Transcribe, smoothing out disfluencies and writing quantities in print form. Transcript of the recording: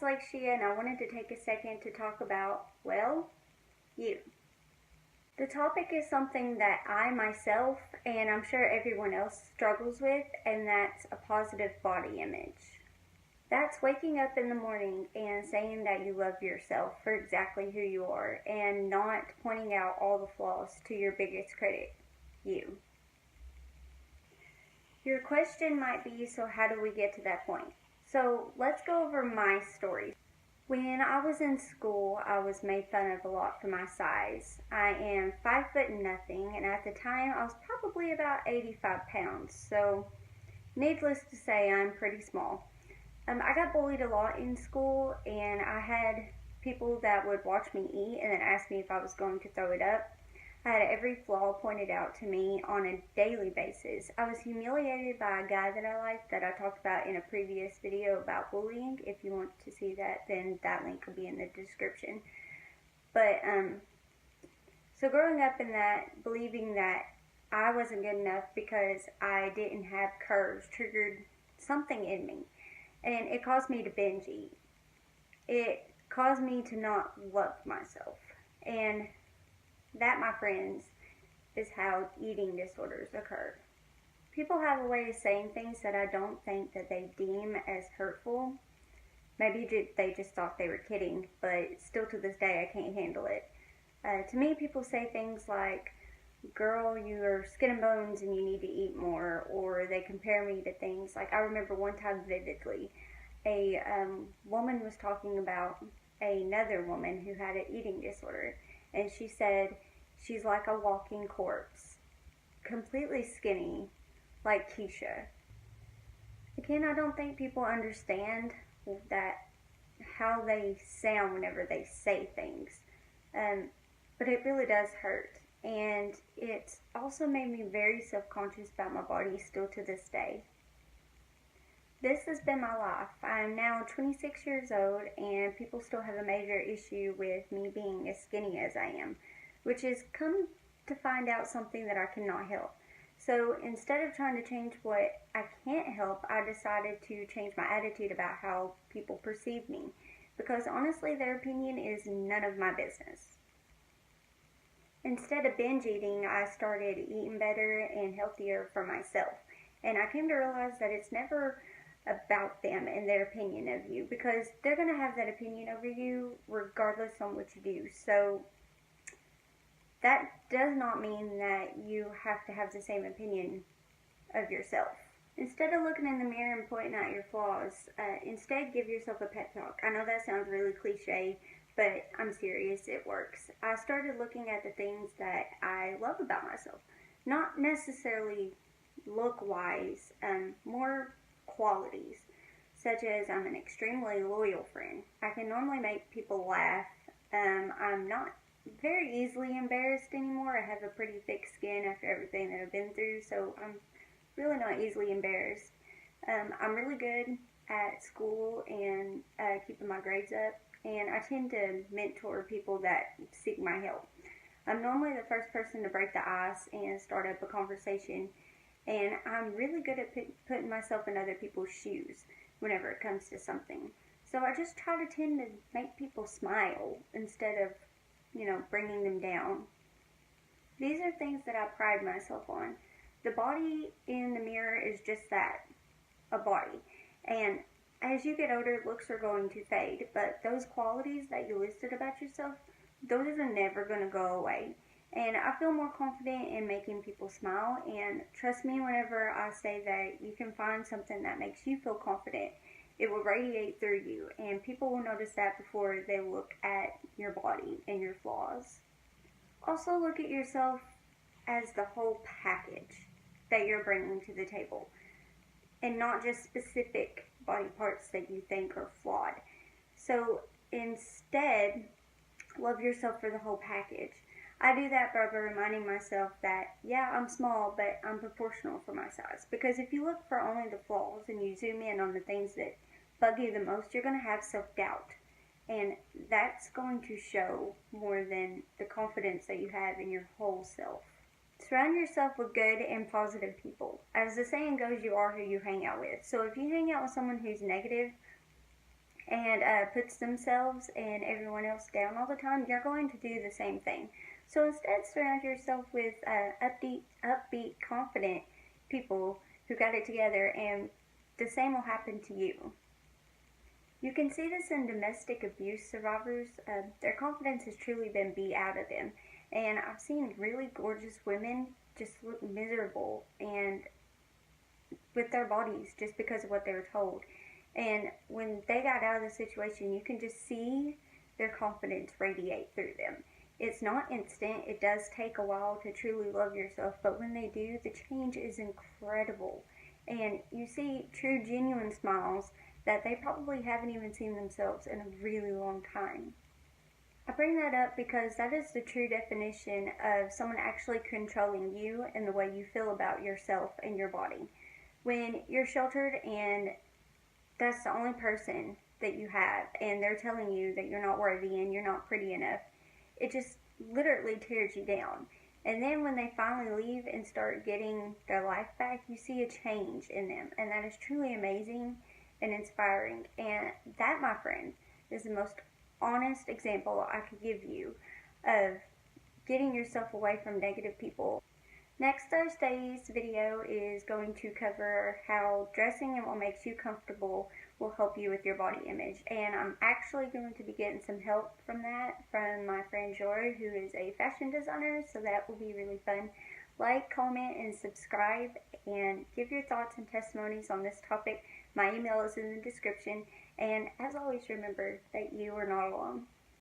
Lexia, and I wanted to take a second to talk about, well, you. The topic is something that I myself, and I'm sure everyone else, struggles with, and that's a positive body image. That's waking up in the morning and saying that you love yourself for exactly who you are, and not pointing out all the flaws to your biggest critic, you. Your question might be, so how do we get to that point? So let's go over my story. When I was in school, I was made fun of a lot for my size. I am 5 foot nothing, and at the time I was probably about 85 pounds, so needless to say, I'm pretty small. I got bullied a lot in school, and I had people that would watch me eat and then ask me if I was going to throw it up. I had every flaw pointed out to me on a daily basis. I was humiliated by a guy that I liked that I talked about in a previous video about bullying. If you want to see that, then that link will be in the description. But, so growing up in that, believing that I wasn't good enough because I didn't have curves triggered something in me. And it caused me to binge eat. It caused me to not love myself. And that, my friends, is how eating disorders occur. People have a way of saying things that I don't think that they deem as hurtful. Maybe they just thought they were kidding, but still to this day I can't handle it. To me, people say things like, girl, you're skin and bones and you need to eat more, or they compare me to things. Like, I remember one time vividly, a woman was talking about another woman who had an eating disorder, and she said she's like a walking corpse, completely skinny, like Keisha. Again, I don't think people understand that how they sound whenever they say things, but it really does hurt. And it's also made me very self-conscious about my body still to this day. This has been my life. I am now 26 years old, and people still have a major issue with me being as skinny as I am, which is come to find out something that I cannot help. So instead of trying to change what I can't help, I decided to change my attitude about how people perceive me, because honestly their opinion is none of my business. Instead of binge eating, I started eating better and healthier for myself. And I came to realize that it's never about them and their opinion of you, because they're going to have that opinion over you regardless on what you do. So that does not mean that you have to have the same opinion of yourself. Instead of looking in the mirror and pointing out your flaws, instead give yourself a pep talk. I know that sounds really cliche, but I'm serious, it works. I started looking at the things that I love about myself. Not necessarily look-wise, more qualities, such as I'm an extremely loyal friend. I can normally make people laugh. I'm not very easily embarrassed anymore. I have a pretty thick skin after everything that I've been through, so I'm really not easily embarrassed. I'm really good at school and keeping my grades up. And I tend to mentor people that seek my help. I'm normally the first person to break the ice and start up a conversation, and I'm really good at putting myself in other people's shoes whenever it comes to something. So I just try to tend to make people smile instead of, bringing them down. These are things that I pride myself on. The body in the mirror is just that, a body. And as you get older, looks are going to fade, but those qualities that you listed about yourself, those are never going to go away. And I feel more confident in making people smile, and trust me whenever I say that you can find something that makes you feel confident. It will radiate through you, and people will notice that before they look at your body and your flaws. Also, look at yourself as the whole package that you're bringing to the table, and not just specific body parts that you think are flawed. So instead, love yourself for the whole package. I do that by reminding myself that, yeah, I'm small, but I'm proportional for my size. Because if you look for only the flaws and you zoom in on the things that bug you the most, you're going to have self-doubt. And that's going to show more than the confidence that you have in your whole self. Surround yourself with good and positive people. As the saying goes, you are who you hang out with. So if you hang out with someone who's negative and puts themselves and everyone else down all the time, you're going to do the same thing. So instead, surround yourself with upbeat, confident people who got it together, and the same will happen to you. You can see this in domestic abuse survivors. Their confidence has truly been beat out of them. And I've seen really gorgeous women just look miserable and with their bodies just because of what they were told. And when they got out of the situation, you can just see their confidence radiate through them. It's not instant. It does take a while to truly love yourself, but when they do, the change is incredible. And you see true, genuine smiles that they probably haven't even seen themselves in a really long time. I bring that up because that is the true definition of someone actually controlling you and the way you feel about yourself and your body. When you're sheltered and that's the only person that you have, and they're telling you that you're not worthy and you're not pretty enough, it just literally tears you down. And then when they finally leave and start getting their life back, you see a change in them, and that is truly amazing and inspiring. And that, my friend, is the most honest example I could give you of getting yourself away from negative people. Next Thursday's video is going to cover how dressing and what makes you comfortable will help you with your body image. And I'm actually going to be getting some help from that from my friend Jory, who is a fashion designer, so that will be really fun. Like, comment, and subscribe, and give your thoughts and testimonies on this topic. My email is in the description, and as always, remember that you are not alone.